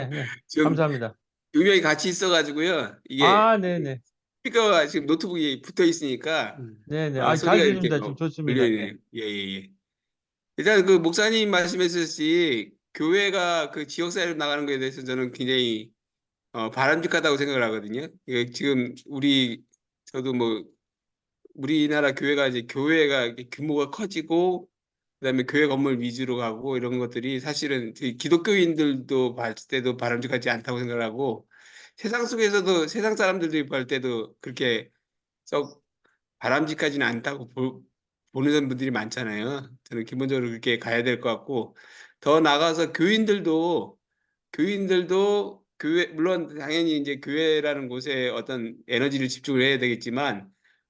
네. 지금 감사합니다. 두 명이 같이 있어가지고요. 이게 네네. 스피커가 지금 노트북에 붙어 있으니까 네네. 잘 소리가 이렇게 들립니다. 지금 좋습니다. 네. 들려요. 예, 예, 예. 일단 그 목사님 말씀하셨듯이 교회가 그 지역사회로 나가는 것에 대해서 저는 굉장히 바람직하다고 생각을 하거든요. 이게 지금 저도 뭐 우리나라 교회가 이제 교회가 이렇게 규모가 커지고 그다음에 교회 건물 위주로 가고 이런 것들이 사실은 저희 기독교인들도 봤을 때도 바람직하지 않다고 생각을 하고 세상 속에서도 세상 사람들이 볼 때도 그렇게 썩 바람직하지는 않다고 보는 분들이 많잖아요. 저는 기본적으로 그렇게 가야 될 것 같고 더 나가서 교인들도 교회 물론 당연히 이제 교회라는 곳에 어떤 에너지를 집중을 해야 되겠지만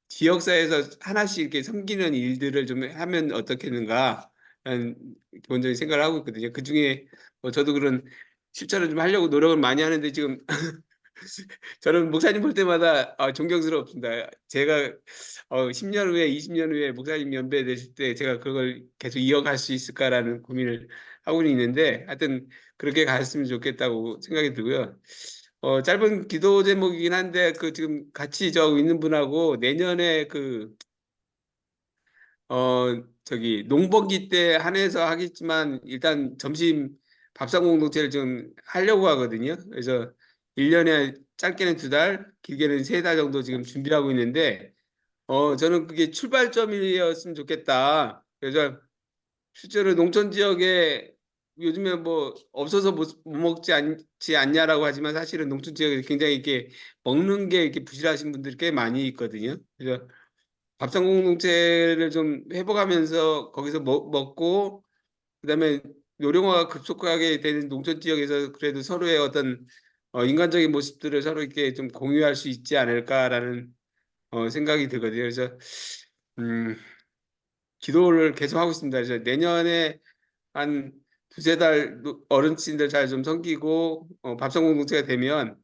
지역사회에서 하나씩 이렇게 섬기는 일들을 좀 하면 어떻겠는가 라는 기본적인 생각을 하고 있거든요. 그중에 뭐 저도 그런 실천을 좀 하려고 노력을 많이 하는데 지금 저는 목사님 볼 때마다 존경스럽습니다. 제가 10년 후에 20년 후에 목사님 연배 되실 때 제가 그걸 계속 이어갈 수 있을까라는 고민을 하고는 있는데 하여튼 그렇게 갔으면 좋겠다고 생각이 들고요. 짧은 기도 제목이긴 한데 지금 같이 저 있는 분하고 내년에 농번기 때 한해서 하겠지만 일단 점심 밥상 공동체를 좀 하려고 하거든요. 그래서 1년에 짧게는 2달, 길게는 3달 정도 지금 준비하고 있는데 저는 그게 출발점이었으면 좋겠다. 그래서 실제로 농촌 지역에 요즘에 뭐 없어서 못 먹지 않지 않냐라고 하지만 사실은 농촌 지역에 굉장히 이렇게 먹는 게 이렇게 부실하신 분들이 꽤 많이 있거든요. 그래서 밥상 공동체를 좀 회복하면서 거기서 먹고 그다음에 노령화가 급속하게 되는 농촌 지역에서 그래도 서로의 어떤 인간적인 모습들을 서로 이렇게 좀 공유할 수 있지 않을까라는 생각이 들거든요. 그래서 음, 기도를 계속 하고 있습니다. 그래서 내년에 한 두세 달 어르신들 잘 좀 섬기고 밥상 공동체가 되면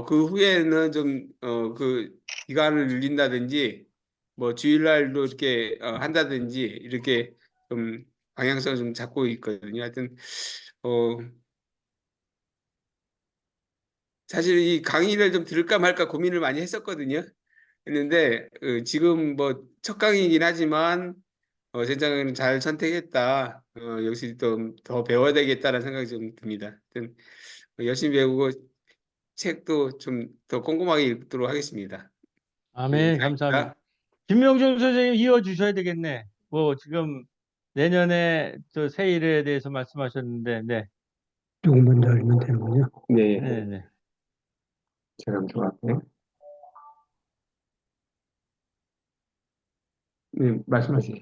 그 후에는 좀 그 기간을 늘린다든지 뭐 주일날도 이렇게 한다든지 이렇게 좀 방향성을 좀 잡고 있거든요. 하여튼 어 사실 이 강의를 좀 들을까 말까 고민을 많이 했었거든요. 했는데 지금 뭐 첫 강의이긴 하지만 제 생각에는 잘 선택했다. 역시 좀 더 배워야 되겠다는 생각이 좀 듭니다. 하여튼 열심히 배우고 책도 좀 더 꼼꼼하게 읽도록 하겠습니다. 예, 아멘. 감사합니다. 이상입니다. 김명종 선생님 이어주셔야 되겠네. 지금 내년에 저 세일에 대해서 말씀하셨는데, 네, 누구 먼저 알면 되는군요. 네, 네, 네. 제가 들어갈게요. 네, 말씀하세요.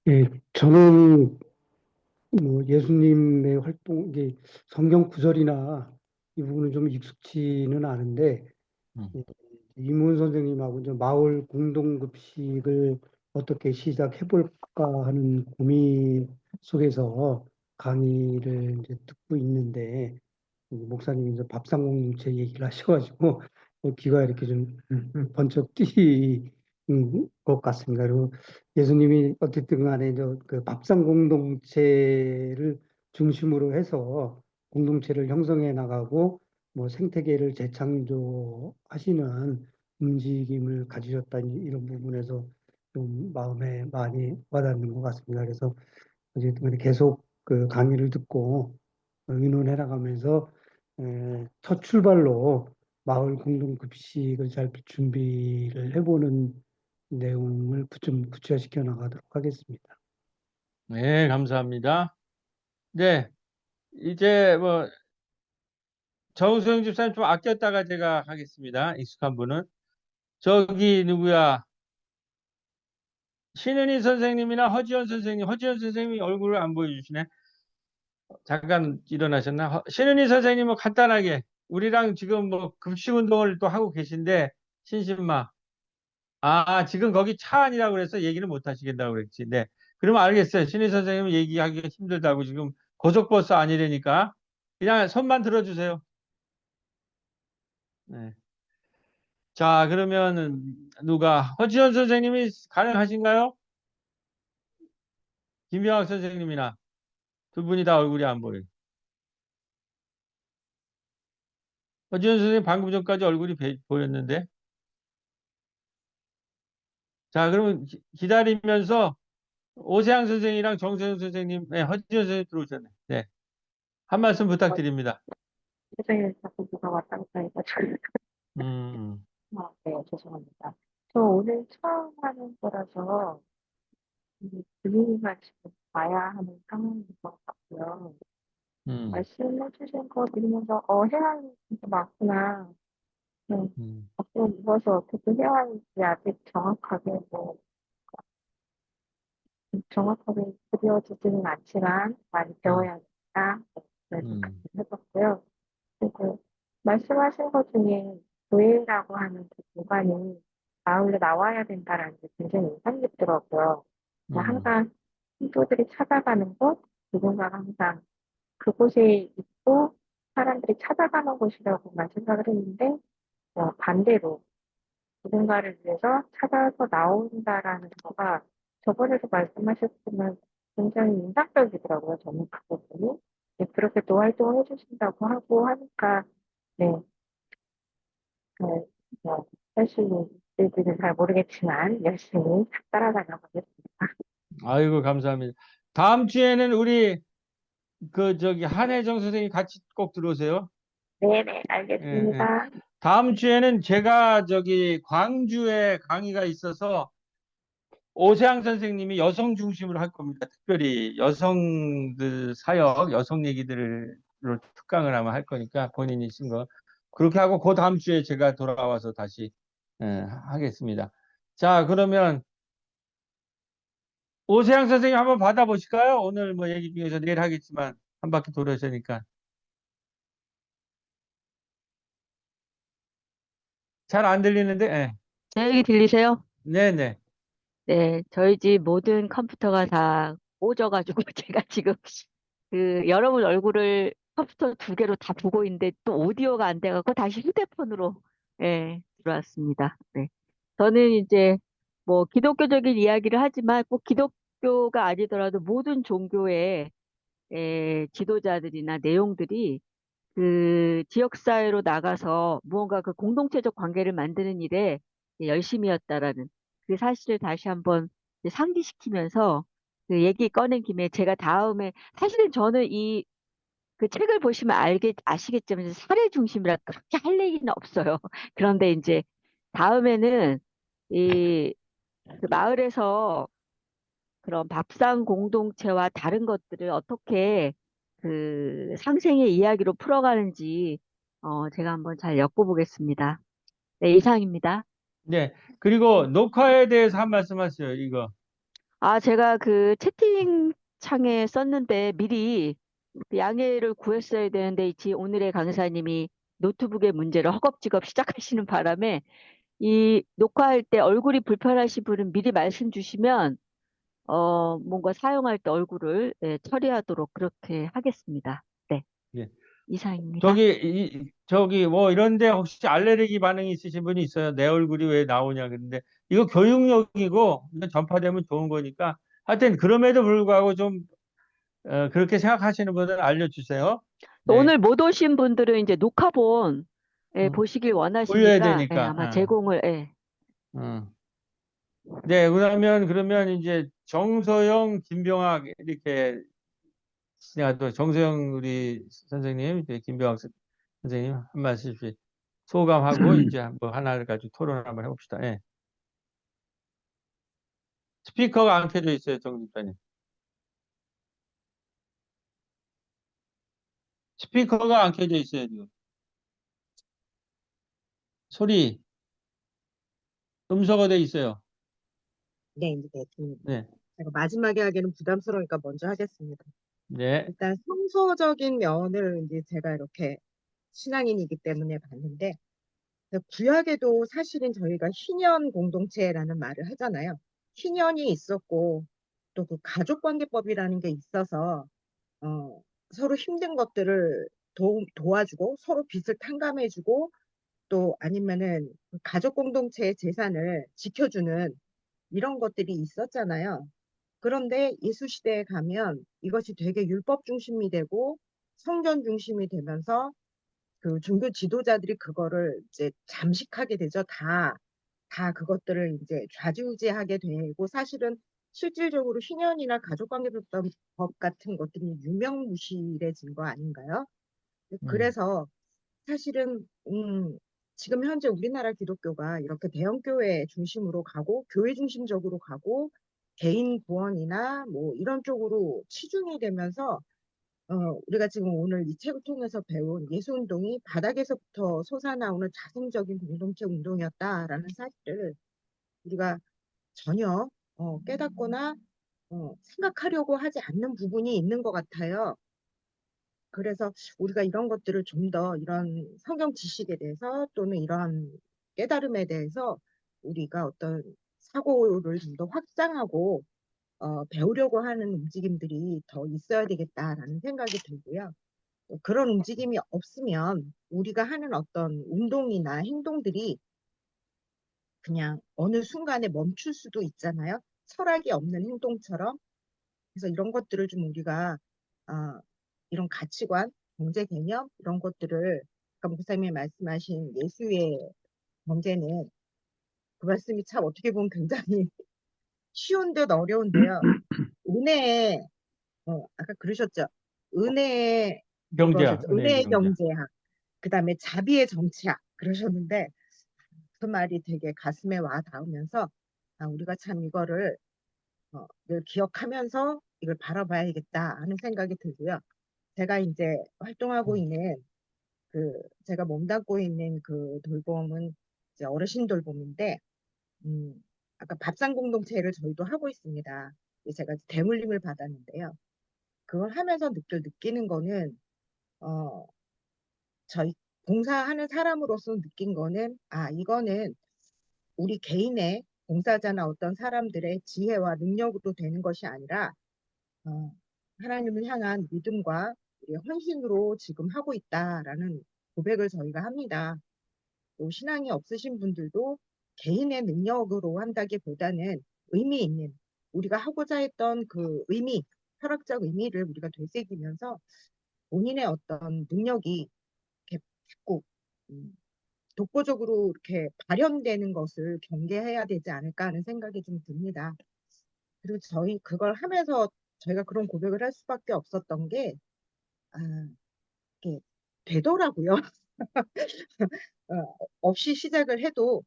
예, 저는 뭐 예수님의 활동, 이게 성경 구절이나 이 부분은 좀 익숙치는 않은데, 음. 예, 이문 선생님하고 이제 마을 공동급식을 어떻게 시작해 볼까 하는 고민 속에서 강의를 이제 듣고 있는데, 목사님이 이제 밥상 공동체 얘기를 하셔가지고 귀가 이렇게 좀 번쩍 뜨인 것 같습니다. 그리고 예수님이 어쨌든 간에 그 밥상 공동체를 중심으로 해서 공동체를 형성해 나가고 뭐 생태계를 재창조하시는 움직임을 가지셨다, 이런 부분에서 좀 마음에 많이 와닿는 것 같습니다. 그래서 어쨌든 간에 계속 그 강의를 듣고 의논해 나가면서 첫 출발로 마을 공동급식을 잘 준비를 해보는 내용을 좀 구체화시켜 나가도록 하겠습니다. 네, 감사합니다. 네, 이제 뭐 정수영 집사님 좀 아꼈다가 제가 하겠습니다. 익숙한 분은 저기 누구야? 신은희 선생님이나 허지연 선생님, 허지연 선생님이 얼굴을 안 보여주시네. 잠깐 일어나셨나? 신은희 선생님은 간단하게 우리랑 지금 뭐 급식 운동을 또 하고 계신데 신신마. 지금 거기 차 안이라고 그래서 얘기를 못 하시겠다고 그랬지. 네. 그러면 알겠어요. 신은희 선생님은 얘기하기가 힘들다고 지금 고속버스 아니라니까 그냥 손만 들어주세요. 네. 자, 그러면 누가 허지연 선생님이 가능하신가요? 김병학 선생님이나 두 분이 다 얼굴이 안 보여요. 허지연 선생님 방금 전까지 얼굴이 보였는데. 자, 그러면 기다리면서 오세양 선생이랑 정세영 선생님, 네, 허지연 선생님 들어오셨네. 네. 한 말씀 부탁드립니다. 세상에 자꾸 누가 왔다 갔다 해가지고. 음, 네, 죄송합니다. 저 오늘 처음 하는 거라서 분위기가 지금 봐야 하는 상황인 것 같고요. 말씀해 주신 거 들으면서, 해야 할 일이 진짜 많구나. 앞으로 무엇을 어떻게 해야 할지 아직 정확하게 그려지지는 않지만 많이 배워야겠다. 그래서 같이 해봤고요. 그리고 말씀하신 것 중에 교회라고 하는 그 공간이 마을로 나와야 된다라는 게 굉장히 인상 깊더라고요. 항상 신도들이 찾아가는 곳, 누군가가 항상 그곳에 있고 사람들이 찾아가는 곳이라고만 생각을 했는데, 반대로 누군가를 위해서 찾아서 나온다라는 거가 저번에도 말씀하셨지만 굉장히 인상적이더라고요. 저는 그 부분이. 네, 그렇게 또 활동을 해주신다고 하고 하니까, 네, 뭐, 사실 일들은 잘 모르겠지만 열심히 따라다녀 보겠습니다. 아이고, 감사합니다. 다음 주에는 우리 저기 한혜정 선생님 같이 꼭 들어오세요. 네네, 예, 예. 알겠습니다. 다음 주에는 제가 저기 광주에 강의가 있어서 오세양 선생님이 여성 중심으로 할 겁니다. 특별히 여성들 사역, 여성 얘기들을 특강을 아마 할 거니까 본인이 쓴 거. 그렇게 하고 그 다음 주에 제가 돌아와서 다시 하겠습니다. 자, 그러면 오세양 선생님 한번 받아보실까요? 오늘 뭐 얘기 중에서 내일 하겠지만 한 바퀴 돌으시니까. 잘 안 들리는데, 예. 제 얘기 들리세요? 네네. 네, 저희 집 모든 컴퓨터가 다 꽂아가지고 제가 지금 여러분 얼굴을 컴퓨터 두 개로 다 보고 있는데 또 오디오가 안 돼갖고 다시 휴대폰으로 들어왔습니다. 네. 저는 이제 뭐 기독교적인 이야기를 하지만 꼭 기독교가 아니더라도 모든 종교의 지도자들이나 내용들이 그 지역사회로 나가서 무언가 그 공동체적 관계를 만드는 일에 열심이었다라는 그 사실을 다시 한번 이제 상기시키면서 그 얘기 꺼낸 김에 제가 다음에 사실은 저는 이 그 책을 보시면 아시겠지만 사례 중심이라 그렇게 할 얘기는 없어요. 그런데 이제 다음에는 이 그 마을에서 그런 밥상 공동체와 다른 것들을 어떻게 그 상생의 이야기로 풀어가는지 제가 한번 잘 엮어보겠습니다. 네, 이상입니다. 네. 그리고 녹화에 대해서 한 말씀 하세요. 이거. 제가 그 채팅창에 썼는데 미리 그 양해를 구했어야 되는데 오늘의 강사님이 노트북의 문제를 허겁지겁 시작하시는 바람에 이 녹화할 때 얼굴이 불편하신 분은 미리 말씀 주시면 뭔가 사용할 때 얼굴을 처리하도록 그렇게 하겠습니다. 네, 네. 이상입니다. 저기 뭐 이런데 혹시 알레르기 반응이 있으신 분이 있어요? 내 얼굴이 왜 나오냐 그런데 이거 교육용이고 이거 전파되면 좋은 거니까 하여튼 그럼에도 불구하고 좀 그렇게 생각하시는 분은 알려주세요. 네. 오늘 못 오신 분들은 이제 녹화본 어, 보시길 보여야 원하시니까 아마 되니까. 제공을 어. 네, 그러면 이제 정서영, 김병학 이렇게 또 정서영 우리 선생님, 이제 김병학 선생님 한 말씀씩 소감하고 이제 한번 하나를 가지고 토론 한번 해봅시다. 예. 스피커가 안 켜져 있어요, 정 집사님. 스피커가 안 켜져 있어요, 지금. 소리 음소거 돼 있어요. 네, 네, 네, 제가 마지막에 하기에는 부담스러우니까 먼저 하겠습니다. 네, 일단 성서적인 면을 이제 제가 이렇게 신앙인이기 때문에 봤는데, 구약에도 사실은 저희가 희년 공동체라는 말을 하잖아요. 희년이 있었고, 또 그 가족관계법이라는 게 있어서, 어, 서로 힘든 것들을 도와주고, 서로 빚을 탕감해주고, 또 아니면은 그 가족 공동체의 재산을 지켜주는 이런 것들이 있었잖아요. 그런데 예수 시대에 가면 이것이 되게 율법 중심이 되고 성전 중심이 되면서 그 종교 지도자들이 그거를 이제 잠식하게 되죠. 다 그것들을 이제 좌지우지하게 되고 사실은 실질적으로 희년이나 가족관계법 같은 것들이 유명무실해진 거 아닌가요? 음, 그래서 사실은 지금 현재 우리나라 기독교가 이렇게 대형 교회 중심으로 가고 교회 중심적으로 가고 개인 구원이나 뭐 이런 쪽으로 치중이 되면서 우리가 지금 오늘 이 책을 통해서 배운 예수운동이 바닥에서부터 솟아나오는 자생적인 공동체 운동이었다라는 사실을 우리가 전혀 깨닫거나 생각하려고 하지 않는 부분이 있는 것 같아요. 그래서 우리가 이런 것들을 좀 더 이런 성경 지식에 대해서 또는 이런 깨달음에 대해서 우리가 어떤 사고를 좀 더 확장하고 배우려고 하는 움직임들이 더 있어야 되겠다라는 생각이 들고요. 또 그런 움직임이 없으면 우리가 하는 어떤 운동이나 행동들이 그냥 어느 순간에 멈출 수도 있잖아요. 철학이 없는 행동처럼. 그래서 이런 것들을 좀 우리가 어, 이런 가치관, 경제 개념 이런 것들을 아까 목사님이 말씀하신 예수의 경제는 그 말씀이 참 어떻게 보면 굉장히 쉬운 듯 어려운데요. 은혜의 아까 그러셨죠. 은혜의 경제학, 뭐라셨죠? 은행 은혜의 경제학. 경제학. 그다음에 자비의 정치학 그러셨는데 그 말이 되게 가슴에 와 닿으면서 우리가 참 이거를 늘 기억하면서 이걸 바라봐야겠다 하는 생각이 들고요. 제가 이제 활동하고 있는 제가 몸담고 있는 그 돌봄은 이제 어르신 돌봄인데, 음, 아까 밥상 공동체를 저희도 하고 있습니다. 제가 대물림을 받았는데요. 그걸 하면서 느끼는 거는, 어, 저희 봉사하는 사람으로서 느낀 거는, 이거는 우리 개인의 봉사자나 어떤 사람들의 지혜와 능력으로 되는 것이 아니라, 어, 하나님을 향한 믿음과 우리의 헌신으로 지금 하고 있다라는 고백을 저희가 합니다. 또 신앙이 없으신 분들도 개인의 능력으로 한다기보다는 의미 있는 우리가 하고자 했던 그 의미, 철학적 의미를 우리가 되새기면서 본인의 어떤 능력이 이렇게 자꾸 독보적으로 이렇게 발현되는 것을 경계해야 되지 않을까 하는 생각이 좀 듭니다. 그리고 저희 그걸 하면서 저희가 그런 고백을 할 수밖에 없었던 게 아, 이게 되더라고요. 없이 시작을 해도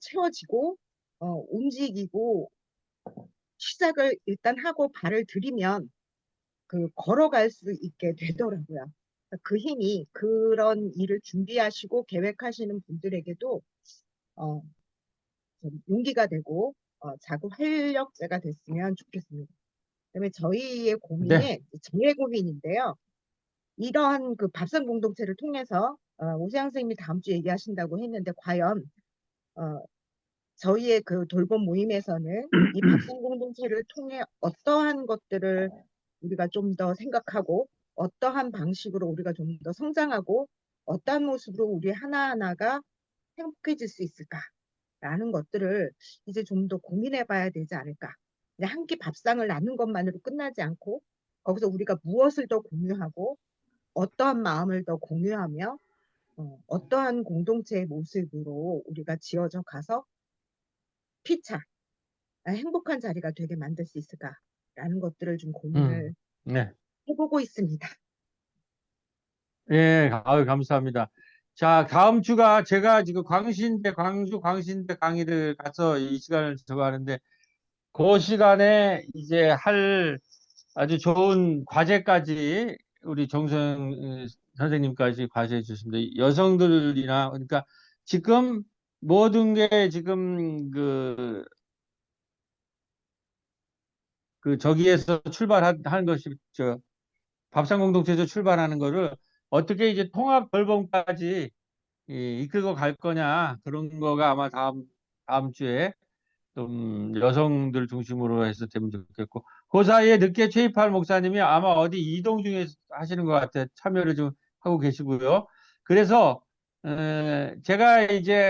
채워지고 움직이고 시작을 일단 하고 발을 들이면 걸어갈 수 있게 되더라고요. 그 힘이 그런 일을 준비하시고 계획하시는 분들에게도 좀 용기가 되고 자꾸 활력제가 됐으면 좋겠습니다. 그다음에 저희의 네. 저의 고민인데요. 이러한 밥상 공동체를 통해서 오세영 선생님이 다음 주 얘기하신다고 했는데 과연 저희의 돌봄 모임에서는 이 밥상 공동체를 통해 어떠한 것들을 우리가 좀 더 생각하고 어떠한 방식으로 우리가 좀 더 성장하고 어떠한 모습으로 우리 하나하나가 행복해질 수 있을까라는 것들을 이제 좀 더 고민해 봐야 되지 않을까. 그냥 한 끼 밥상을 나눈 것만으로 끝나지 않고 거기서 우리가 무엇을 더 공유하고 어떠한 마음을 더 공유하며 어떠한 공동체의 모습으로 우리가 지어져 가서 피차 행복한 자리가 되게 만들 수 있을까라는 것들을 좀 고민을 네. 해보고 있습니다. 예, 아유, 감사합니다. 자, 다음 주가 제가 지금 광주 광신대 강의를 가서 이 시간을 저거 하는데, 그 시간에 이제 할 아주 좋은 과제까지 우리 정선 선생님까지 과제해 주십니다. 여성들이나, 그러니까 지금 모든 게 지금 저기에서 출발하는 것이, 밥상 공동체에서 출발하는 거를 어떻게 이제 통합 돌봄까지 이끌고 갈 거냐, 그런 거가 아마 다음 주에 좀 여성들 중심으로 해서 되면 좋겠고, 그 사이에 늦게 최입할 목사님이 아마 어디 이동 중에 하시는 것 같아요. 참여를 좀 하고 계시고요. 그래서 제가 이제